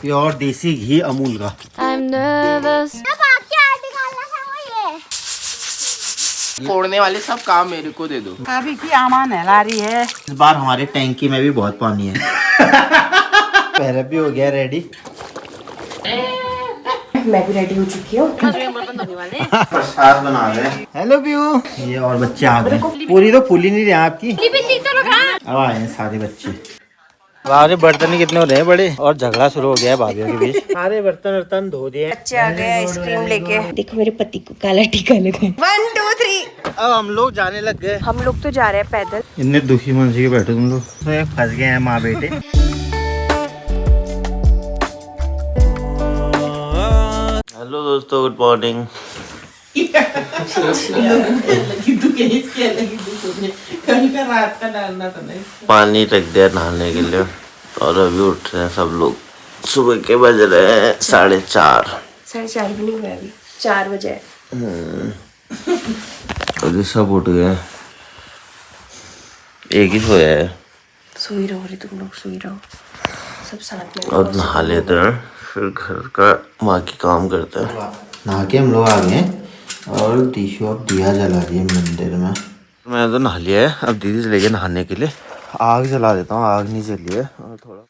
Pure देसी घी अमूल का। फोड़ने वाले सब काम मेरे को दे दो। अभी की आमा नहला रही है। इस बार हमारे टैंकी में भी बहुत पानी है। पहले भी हो गया रेडी। मैं भी रेडी हो चुकी हूँ। प्रसाद बना रहे हैं। Hello view. ये और बच्चे आ गए। पूरी तो फूली नहीं रही आपकी। अब आए हैं सारे बच्चे। सारे बर्तन कितने हो रहे हैं बड़े, और झगड़ा शुरू हो गया है भाभीयों के बीच। सारे बर्तन धो दिए। बच्चे आ गए आइसक्रीम लेके। देखो मेरे पति को काला टीका लगा। 1 2 3। अब हम लोग जाने लग गए। हम लोग तो जा रहे हैं पैदल। इतने दुखी मन से बैठे तुम लोग। तो फंस गए हैं माँ बेटे। हेलो दोस्तों, गुड मॉर्निंग। पानी रख दिया नहाने के लिए और अभी उठ रहे हैं सब लोग। सुबह के बज रहे हैं 4:30। 4:30 भी नहीं हुआ अभी, 4 बजे। अभी सब उठ गए, एक ही सोया है। सोई रहो रे तुम लोग, सोई रहो सब साथ में। और नहा लेते हैं, फिर घर का बाकी काम करते हैं। नहा के हम लोग आ गए और दिशु अब दिया जला रही है मंदिर में। मैं तो नहा लिया है, अब दीदी चले गए नहाने के लिए। आग जला देता हूँ, आग नहीं जली है। और थोड़ा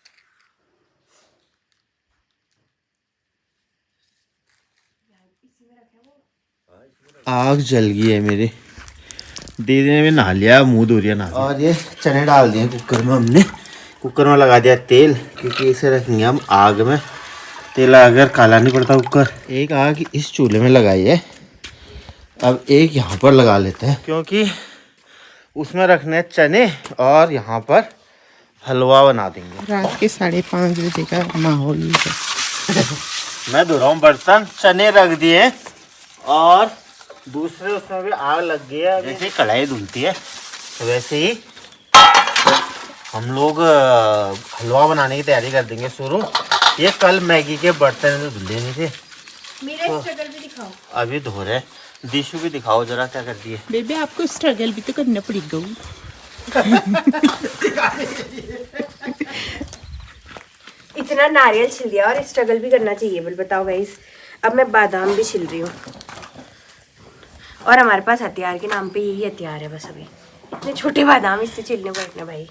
आग जल गई है मेरी। दीदी ने भी नहा लिया, मुँह धो लिया नहा। और ये चने डाल दिए कुकर में हमने। कुकर में लगा दिया तेल, क्योंकि इसे रखेंगे हम आग में। तेल अगर काला नहीं पड़ता कुकर। एक आग इस चूल्हे में लगाई है, अब एक यहाँ पर लगा लेते हैं, क्योंकि उसमें रखने चने और यहाँ पर हलवा बना देंगे। रात के 5:30 बजे का माहौल है। मैं धो रहा हूँ बर्तन, चने रख दिए और दूसरे उसमें भी आग लग गई है। जैसे ही कढ़ाई धुलती है तो वैसे ही हम लोग हलवा बनाने की तैयारी कर देंगे शुरू। ये कल मैगी के बर्तन धुले नहीं थे, मेरा स्ट्रगल भी दिखाओ। अभी धो रहे। दिशु भी दिखाओ जरा क्या कर दिए। बेबी आपको स्ट्रगल भी तो करना पड़ेगा। इतना नारियल छिल दिया और स्ट्रगल भी करना चाहिए, बोल बताओ गाइस। अब मैं बादाम भी छिल रही हूँ और हमारे पास हथियार के नाम पे यही हथियार है बस। अभी इतने छोटे बादाम इससे छिलने को रखना भाई।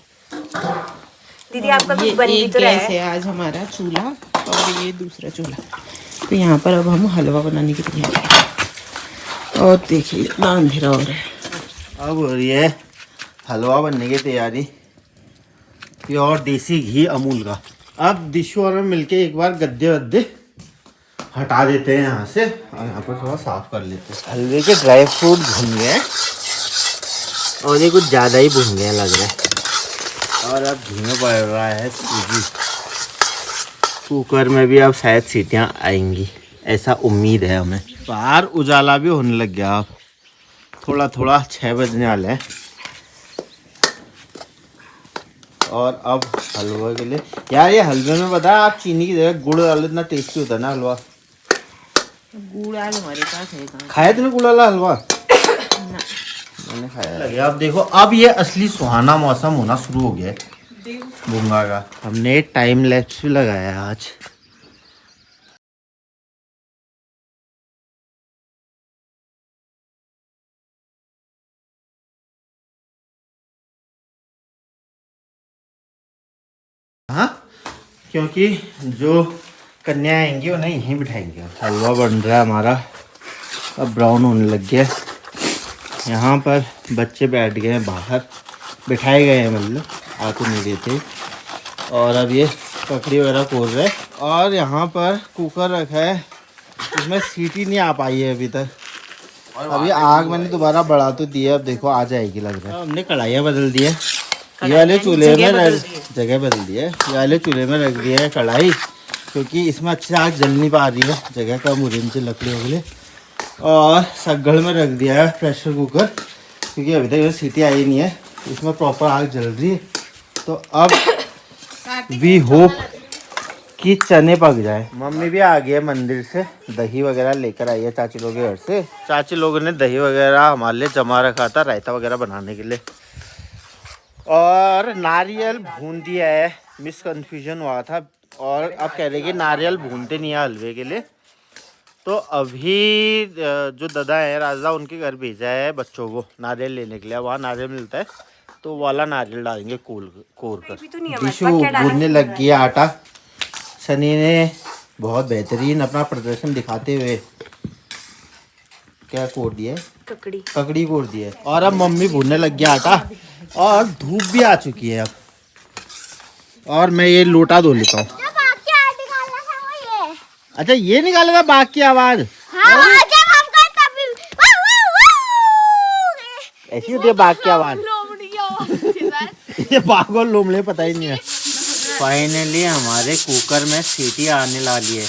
दीदी आपका कुछ बन भी तो रहा है। आज हमारा चूल्हा और ये दूसरा चूल्हा, तो यहाँ पर अब हम हलवा बनाने की तैयारी करें। और देखिए इतना अंधेरा हो रहा है। अब हो रही है हलवा बनने की तैयारी, प्योर देसी घी अमूल का। अब दिशु और मैं मिलके एक बार गद्दे वद्दे हटा देते हैं यहाँ से और यहाँ पर थोड़ा साफ कर लेते हैं। हलवे के ड्राई फ्रूट भुन गए और ये कुछ ज़्यादा ही भुन गए लग रहा है। और अब घी में पड़ रहा है सूजी। कुकर में भी अब शायद सीटियाँ आएंगी, ऐसा उम्मीद है हमें। बाहर उजाला भी होने लग गया, अब थोड़ा थोड़ा 6 बजने वाले हैं। और अब हलवा के लिए यार, ये हलवे में बता आप चीनी की जगह गुड़ डालो, इतना टेस्टी होता है ना हलवा। गुड़ आज हमारे पास है कहाँ? खाया तूने गुड़ वाला हलवा? मैंने खाया लगे। अब देखो, अब ये असली सुहाना मौसम होना शुरू हो गया है बुंगा का। हमने टाइम लैप्स भी लगाया है आज। हाँ, क्योंकि जो कन्या आएंगी उन्हें यहीं बिठाएंगे। हलवा बन रहा है हमारा, अब ब्राउन होने लग गया। यहाँ पर बच्चे बैठ गए हैं बाहर, बिठाए गए हैं, मतलब आ तो नहीं देते। और अब ये ककड़ी वगैरह खोल रहे हैं। और यहाँ पर कुकर रखा है, उसमें सीटी नहीं आ पाई है अभी तक। अभी आग मैंने दोबारा बढ़ा तो दिया, अब देखो आ जाएगी लग रहा है। हमने कढ़ाइयाँ बदल दी है, ये वाले चूल्हे में जगह बदल दी है। ये वाले चूल्हे में रख दिया है कढ़ाई, क्योंकि इसमें अच्छे से आग जल नहीं पा रही है, जगह कम हो रही है नीचे लकड़ियों के लिए। और सगड़ में रख दिया है प्रेशर कुकर, क्योंकि अभी तक सीटी आई नहीं है, इसमें प्रॉपर आग जल रही है। तो अब वी होप कि चने पक जाए। मम्मी भी आ गई है मंदिर से, दही वगैरह लेकर आई है चाची लोग के घर से। चाची लोगों ने दही वगैरह हमारे लिए जमा रखा था रायता वगैरह बनाने के लिए। और नारियल भून दिया है, मिसकन्फ्यूजन हुआ था और अब कह रहे कि नारियल भूनते नहीं है हलवे के लिए। तो अभी जो दादा है राजा, उनके घर भेजा है बच्चों को नारियल लेने के लिए। वहाँ नारियल मिलता है तो वाला नारियल डालेंगे कोर कर। दिशु भूनने लग गया आटा। सनी ने बहुत बेहतरीन अपना प्रदर्शन दिखाते हुए क्या कोर दिया है, ककड़ी कोर दी है। और अब मम्मी भूनने लग गया आटा और धूप भी आ चुकी है अब। और मैं ये लोटा धो लेता हूँ। अच्छा ये निकाला था बाघ की आवाज। ऐसी होती है बाघ की आवाज। ये बाघ और लोमड़े पता ही नहीं है। फाइनली हमारे कुकर में सीटी आने वाली है।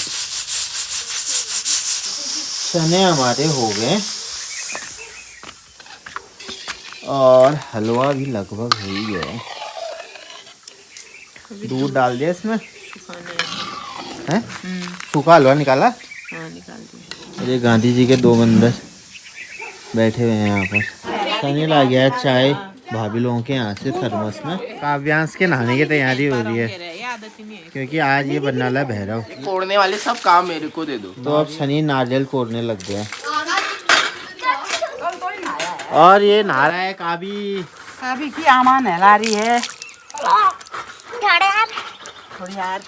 चने हमारे हो गए और हलवा भी लगभग हो ही गया है। दूध डाल दिया इसमें है। सूखा हलवा निकाला। हाँ निकाल दिया। ये गांधी जी के 2 बंदर बैठे हुए हैं यहाँ पर। सनी ला गया है चाय भाभी लोगों के यहाँ से थर्मस में। काव्यांश के नहाने की तैयारी हो रही है क्योंकि आज ये बनने वाला है भैरव। कोड़ने वाले सब काम मेरे को दे दो। तो अब सनी नारियल कोड़ने लग गया और ये नहा रहा है काबी की आमा नहला रही है।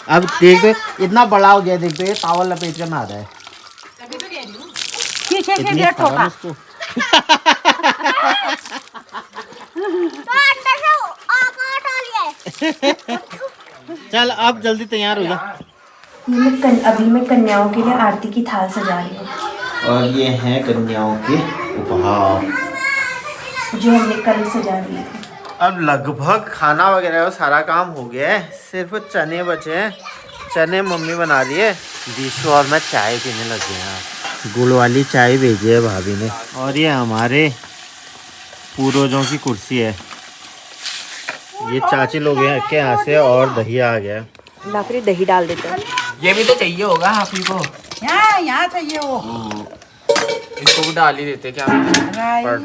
अब देख दे इतना बड़ा हो गया। देख दो ये टावल लपेट कर नहा रहा है। इतनी खराब इसको। चल अब जल्दी तैयार हो जा। अभी मैं कन्याओं के लिए आरती की थाल सजा रही हूँ। और ये हैं कन्याओं के उपहार जो हमने कल सजा दिए थे। अब लगभग खाना वगैरह सारा काम हो गया है। सिर्फ चने बचे हैं। चने मम्मी बना रही है। दिशु और मैं चाय पीने लग गए हैं। गुड़ वाली चाय भेजी है भाभी ने। और ये हमारे पूर्वजों की कुर्सी है। ये चाची लोग हैं के यहाँ से और दही आ गया। ना फिर दही डाल देते हैं। ये भी तो चाहिए होगा आप ही को। यहाँ चाहिए वो। इसको भी डाल ही देते क्या? और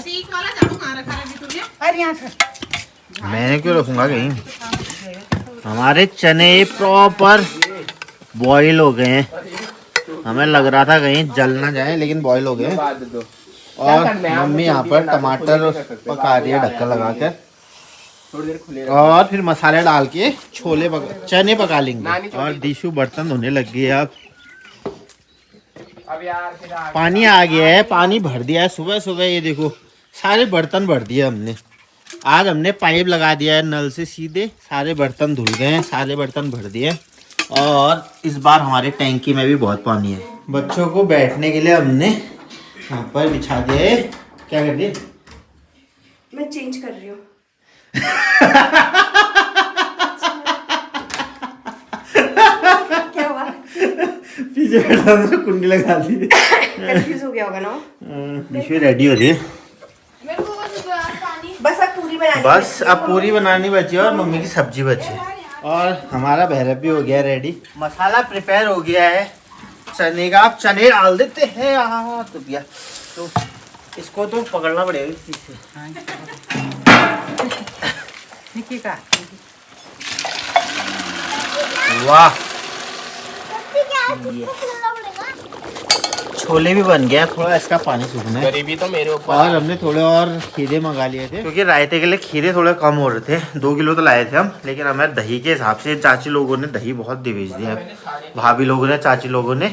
सीख वाला झाड़ू कहाँ रखा है तुझे? अरे यहाँ से। मैंने क्यों रखूँगा कहीं। हमारे चने प्रॉपर बॉईल हो गए हैं। हमें लग रहा था कहीं जल ना जाए लेकिन बॉईल हो गए। और मम्मी यहाँ पर टमाटर पका रही है ढक्कन लगा कर। और फिर मसाले डाल के चने पका लेंगे। और दिशु बर्तन धोने लग गई है। अब पानी आ गया है। पानी भर दिया है सुबह सुबह। ये देखो सारे बर्तन भर दिए हमने। आज हमने पाइप लगा दिया है नल से सीधे। सारे बर्तन धुल गए हैं। सारे बर्तन भर दिए। और इस बार हमारे टैंकी में भी बहुत पानी है। बच्चों को बैठने के लिए हमने यहाँ पर बिछा दिया है। क्या कर दिए? मैं चेंज कर रही हूँ। क्या हुआ? पीछे बैठा तो कुंडी लगा दी। कंफ्यूज हो गया होगा ना। दिशु रेडी हो रही है। बस अब पूरी बनानी बची और मम्मी की सब्जी बची। और हमारा भैरव भी हो गया रेडी। मसाला प्रिपेयर हो गया है चने का। आप चने डाल देते हैं। तो भैया तो इसको तो पकड़ना पड़ेगा इस चीज से। वाह छोले भी बन गया। थोड़ा इसका पानी सूखना है। गरीबी तो मेरे ऊपर। और हमने थोड़े और खीरे मंगा लिए थे क्योंकि रायते के लिए खीरे थोड़े कम हो रहे थे। 2 किलो तो लाए थे हम। लेकिन हमें दही के हिसाब से चाची लोगों ने दही बहुत दे भेज दिया। भाभी लोगों ने चाची लोगों ने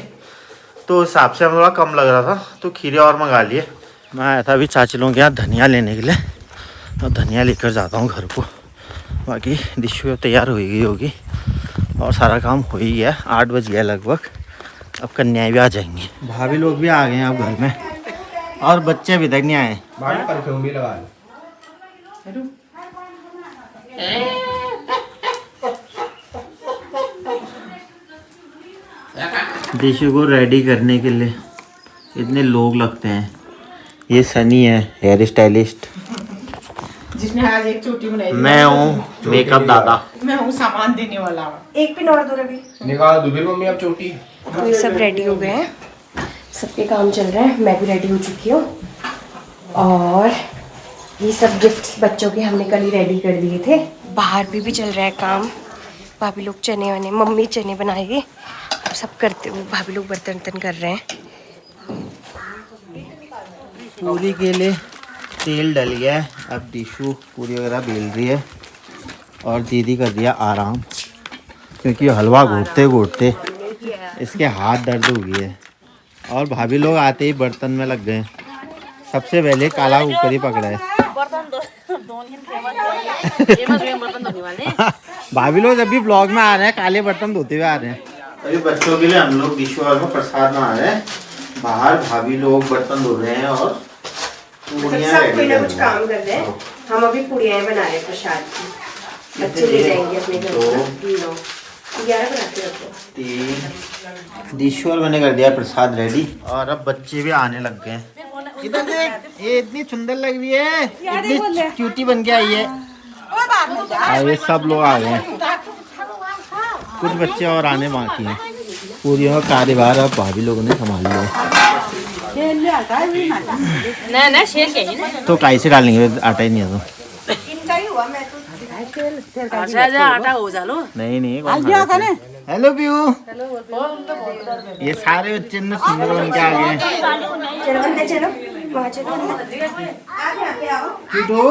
तो हिसाब से हमें थोड़ा कम लग रहा था तो खीरे और मंगा लिए। मैं आया था अभी चाची लोगों के यहाँ धनिया लेने के लिए। और धनिया लेकर जाता हूँ घर को। बाकी दिशु तैयार हो गई होगी और सारा काम हो ही गया। 8 बज गया लगभग। अब कन्याएं भी आ जाएंगी। भाभी लोग भी आ गए हैं अब घर में। और बच्चे अभी तक नहीं आए। परफ्यूम भी लगा लो। दिशु को रेडी करने के लिए इतने लोग लगते हैं। ये सनी है हेयर स्टाइलिस्ट। जिसने आज एक चोटी बनाई। मैं हूँ मेकअप दादा। मैं हूँ सामान देने वाला। एक पिन और दो रवि। निकाल दो फिर मम्मी अब चोटी। तो ये सब रेडी हो गए हैं। सबके काम चल रहे हैं। मैं भी रेडी हो चुकी हूँ। और ये सब गिफ्ट्स बच्चों के हमने कल ही रेडी कर दिए थे। बाहर भी चल रहा है काम। भाभी लोग चने वने, मम्मी चने बनाएगी, अब सब करते, भाभी लोग बर्तन वर्तन कर रहे हैं। पूरी के लिए तेल डल गया है, अब डिशू पूरी वगैरह बेल रही है और दीदी कर दिया आराम, क्योंकि हलवा घोटते घोटते इसके हाथ दर्द हो गई है। और भाभी लोग आते ही बर्तन में लग गए। सबसे पहले काला कुकर ही पकड़ा है। भाभी लोग जब भी ब्लॉग में आ रहे हैं काले बर्तन धोते हुए आ रहे हैं। अभी बच्चों के लिए हम लोग डिशवार में प्रसाद बना रहे हैं। बाहर भाभी लोग बर्तन धो रहे हैं और सब कोई ना कुछ काम कर रहे हैं। हम अभी पुड़ियाँ बना रहे हैं प्रसाद की, बच्चे ले जाएंगे अपने घर। 11 बनाते हैं। डिशवार मैंने कर दिया प्रसाद रेडी और अब बच्चे भी आने लग गए हैं। इधर देख, ये इतनी सुंदर लग रही है, इतनी क्यूटी बन के आई है। ये सब लोग आ गए हैं, कुछ बच्चे और आने बाकी हैं। पूरी और कार्यभार अब भाभी लोगों ने संभाल लिया। तो कैसे डालेंगे, आटा ही नहीं है तो। आटा हो जालो। नहीं हेलो प्यू, ये सारे बच्चे इतने सुंदर बन के आ गए हैं। चलो अंदर चलो, वहाँ चलो किटू, आओ,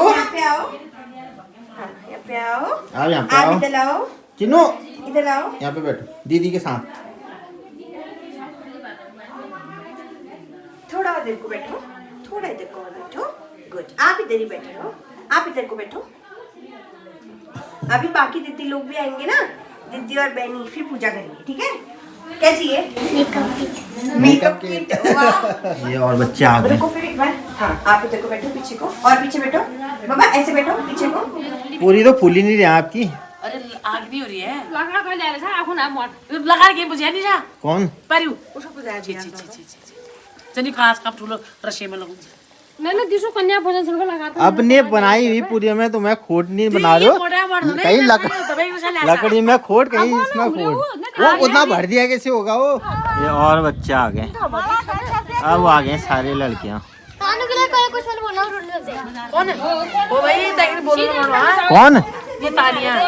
यहाँ पे आओ। इधर आओ, चिन्नू इधर आओ। यहाँ पे बैठो दीदी के साथ। थोड़ा इधर को बैठो, थोड़ा इधर को बैठो। गुड, आप इधर ही बैठे रहो, आप इधर को बैठो। अभी बाकी दीदी लोग भी आएंगे ना, दीदी और बहनी, फिर पूजा करेंगे, ठीक है? क्या चाहिए? Makeup kit. ये और बच्चे आ गए। को फिर एक बार, हाँ आप इधर को बैठो, पीछे को, और पीछे बैठो बाबा, ऐसे बैठो पीछे को। पूरी तो फूल ही नहीं रही आपकी। अरे आग नहीं हो रही है, लगा के बुझा नहीं रहा। कौन पारियो उसको बुझा दिया। जनी खास कप ठुलो रसे में लगूं। मैंने दिसो कन्या भोजन सुनकर लगा था। अपने बनाई हुई पूरी में तुम्हें खोट नहीं बना रहे हो। कहीं लकड़ी में खोट, कहीं इसमें खोट। वो उतना भर दिया कैसे होगा वो। ये और बच्चे आ गए, अब आ गए सारे लड़कियां। कौन है वो भाई? ताकि बोलो ना। कौन? ये तालियां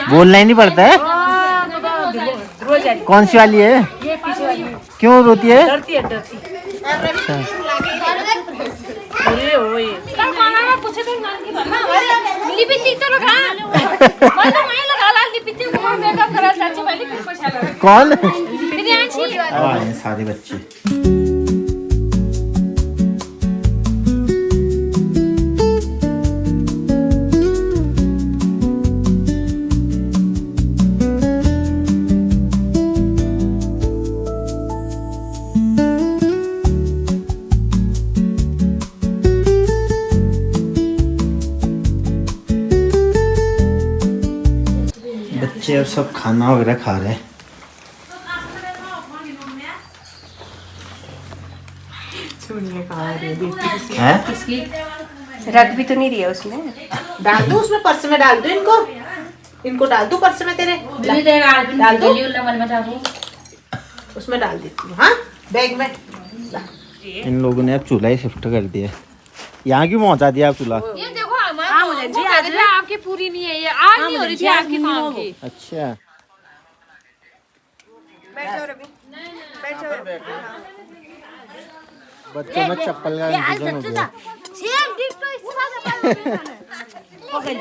बोलना ही नहीं पड़ता है। कौन सी वाली है? ये पीछे वाली क्यों रोती है? डरती है, डरती। अरे ओए कल खाना में पूछे तो नाम की बना लिपिटी तो लगा मतलब मैं लगा ला लिपिटी को मेकअप करा चाची वाली फिर पैसा लगा। कौन? बिरयानी आए सारे बच्चे। बच्चे अब सब खाना वगैरह खा रहे हैं। रख भी तो नहीं दिया उसमें। डाल दो उसमें, पर्स में डाल दो इनको डाल दो पर्स में तेरे। डाल दो उसमें, डाल देती हूँ। हाँ बैग में। इन लोगों ने अब चूल्हा ही शिफ्ट कर दिया। यहाँ क्यों पहुँचा दिया आप चूल्हा? ये देखो आज आपकी पूरी नहीं है, ये आग नहीं हो रही थी आपकी काम की। अच्छा बैठ जाओ रवि, बैठ जाओ। बच्चों में चप्पल का इंतजाम हो गया।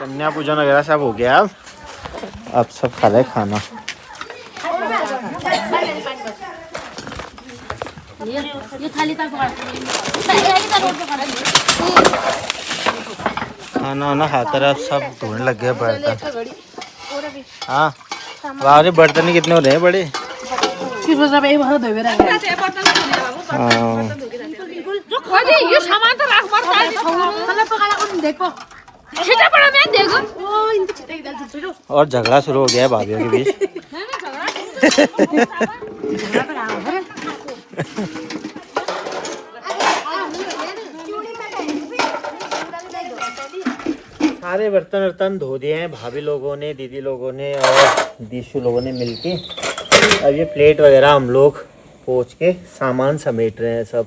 कन्या पूजन वगैरह सब हो गया। अब सब खा रहे खाना। ये थाली तक खाना वाना खाकर अब सब धोने लग गए बर्तन। हाँ बाहर बर्तन कितने हो रहे हैं बड़े। ये सामान तो रख मत देखो छीटा पड़ा मैं देखो। और झगड़ा शुरू हो गया है भाभीयों के बीच। सारे बर्तन धो दिए हैं भाभी लोगों ने, दीदी लोगों ने और दीशु लोगों ने मिलके। अब ये प्लेट वगैरह हम लोग पोंछ के सामान समेट रहे हैं सब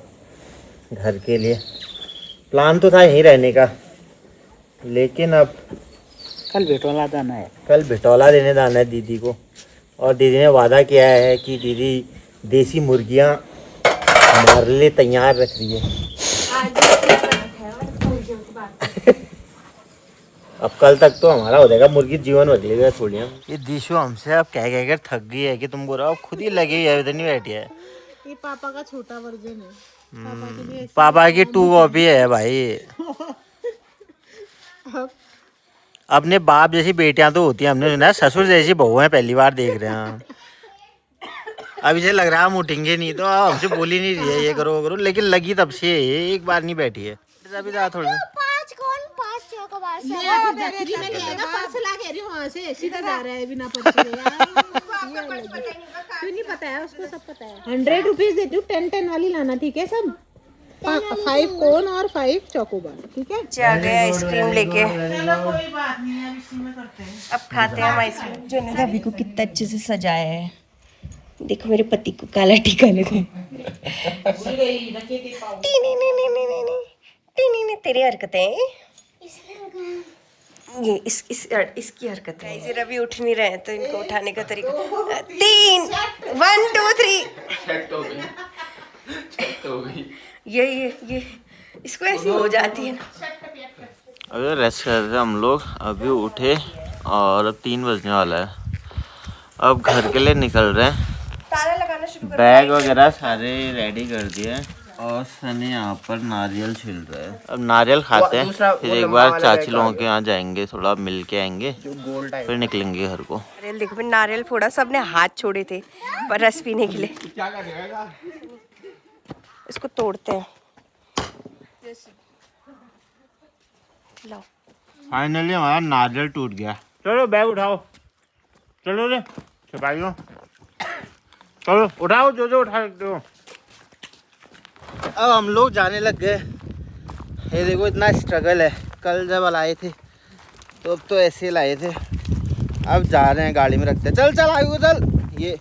घर के लिए। प्लान तो था यहीं रहने का, लेकिन अब कल बेटोला जाना है। कल भिटौला देने जाना है दीदी को, और दीदी ने वादा किया है कि दीदी देसी मुर्गियां हमारे लिए तैयार रख रही है। अब कल तक तो हमारा हो जाएगा, मुर्गी जीवन बदलेगा थोड़ी। हम ये दिशु हमसे अब कह कह कर थक गई है कि तुम बोलो, अब खुद ही लगी है, इधर नहीं बैठी है। ये पापा का छोटा वर्जन है। पापा के लिए पापा की 2 कॉपी है भाई। अपने बाप जैसी बेटियां तो होती हैं, हमने सुना है ससुर जैसी बहू है, पहली बार देख रहे हैं। अब इसे लग रहा है हम उठेंगे नहीं, तो हमसे बोल ही नहीं रही है ये करो वो करो, लेकिन लगी तब से एक बार नहीं बैठी है। अभी जा थोड़ा वहाँ से सीधा जा रहा है बिना पर्स के। क्यों नहीं पता है उसको, सब पता है। 100 रुपीज देती हूँ, 10 वाली लाना, ठीक है सब। 5 कोन और 5 चोकोबार, ठीक है। आ गया आइसक्रीम लेके, कोई बात नहीं है, अब इसी में करते हैं। अब खाते हैं हम आइसक्रीम। जो ने अभी को कितना अच्छे से सजाया है, देखो मेरे पति को काला टीका लगा। तेरी हरकतें, ये इसकी हरकत है। इसे रवि उठ नहीं रहे हैं, तो इनको उठाने का तरीका 3 1 2 3 सेट हो गई, सेट हो गई। ये इसको ऐसी हो जाती है ना। अभी रेस्ट कर रहे थे हम लोग, अभी उठे और अब 3 बजने वाला है। अब घर के लिए निकल रहे हैं। ताला लगाना शुरू कर। बैग वगैरह सारे रेडी कर दिए, और सनी यहाँ पर नारियल छिल रहा है। अब नारियल खाते हैं, फिर एक बार चाची लोगों के यहाँ जाएंगे, थोड़ा मिल के आएंगे, फिर निकलेंगे घर को। नारियल देखो, मैंने नारियल फोड़ा, सबने हाथ छोड़े थे पर रस पीने के लिए। क्या करेगा? इसको तोड़ते हैं। लो, फाइनली हमारा नारियल टूट गया। चलो बैग उठाओ, चलो रे सिपाहियों, चलो उठाओ जो उठा सकते हो। अब हम लोग जाने लग गए। ये देखो इतना स्ट्रगल है, कल जब लाए थे तो अब तो ऐसे लाए थे, अब जा रहे हैं गाड़ी में रखते हैं। चल चल आयु चल। ये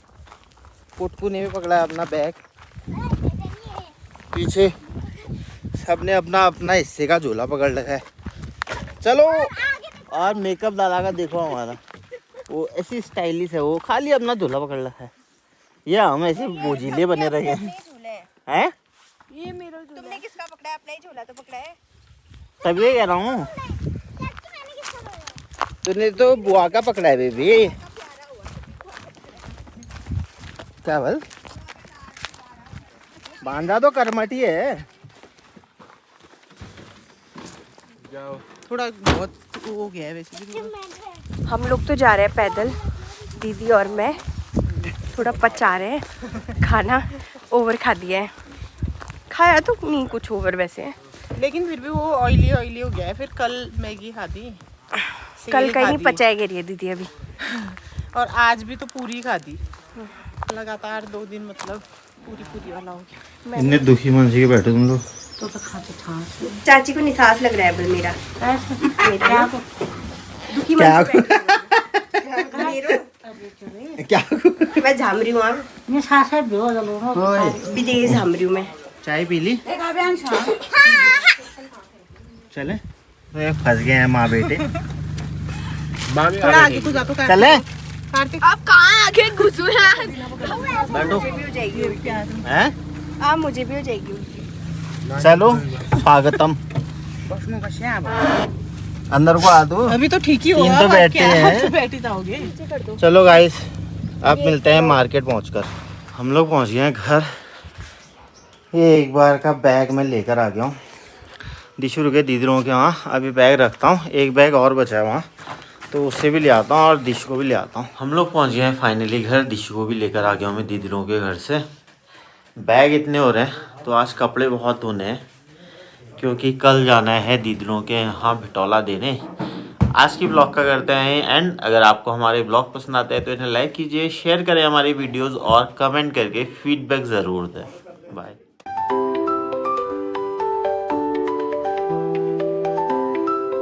पुटकू ने भी पकड़ा है अपना बैग, पीछे सबने अपना अपना हिस्से का झोला पकड़ रखा है। चलो। और मेकअप दादा का देखो, हमारा वो ऐसी स्टाइलिश है, वो खाली अपना झोला पकड़ रखा है, या हम ऐसे बोझीले बने रहे हैं। ये मेरा झूला। तुमने किसका पकड़ा है? अपना ही झूला तो पकड़ा है। तभी कह रहा हूँ, तूने तो बुआ का पकड़ा है बेबी। क्या बोल, बांधा तो करमटी है। जाओ। थोड़ा बहुत हो गया है वैसे भी। हम लोग तो जा रहे हैं पैदल, दीदी और मैं थोड़ा पचा रहे हैं खाना। ओवर खा दिया है, खाया तो नहीं कुछ ओवर वैसे, लेकिन फिर भी वो ऑयली हो गया है। फिर कल मैगी खा दी, कल कहीं नहीं पचाएगी रही है दीदी अभी। और आज भी तो पूरी खा दी लगातार 2 दिन, मतलब पूरी वाला हो गया। इतने दुखी मन से बैठे तुम लोग। तो खाते था चाची को निसास लग रहा है पर मेरा दुखी मन क्या से बैठी हूँ। क्या मैं झाम रही हूँ, विदेश झाम रही हूँ मैं। चाय पी ली? चले, तो फंस गए हैं माँ बेटे। थोड़ा आगे तो जा तो चले कार्तिक। अब कहाँ आगे घुसू यार? बैठो। मुझे भी हो जाएगी हैं? मुझे भी हो जाएगी उल्टी। चलो स्वागतम, अंदर को आ दो। अभी तो ठीक ही तीन होगा, तो बैठते हैं। बैठी जाओगे। चलो गाइस, अब मिलते हैं मार्केट पहुंचकर। हम लोग पहुंच गए हैं घर। ये एक बार का बैग मैं लेकर आ गया हूँ। दिशु रुके दीदी लोगों के वहाँ, अभी बैग रखता हूँ। एक बैग और बचा है वहाँ, तो उससे भी ले आता हूँ और दिशु को भी ले आता हूँ। हम लोग पहुँच गए हैं फाइनली घर। दिशु को भी लेकर आ गया हूँ मैं दीदी लोगों के घर से। बैग इतने हो रहे हैं, तो आज कपड़े बहुत धोने हैं, क्योंकि कल जाना है दीदी लोगों के यहाँ भिटौला देने। आज की ब्लॉग का करते हैं एंड। अगर आपको हमारे ब्लॉग पसंद आते हैं तो इन्हें लाइक कीजिए, शेयर करें हमारी वीडियोस और कमेंट करके फीडबैक ज़रूर दें। बाय।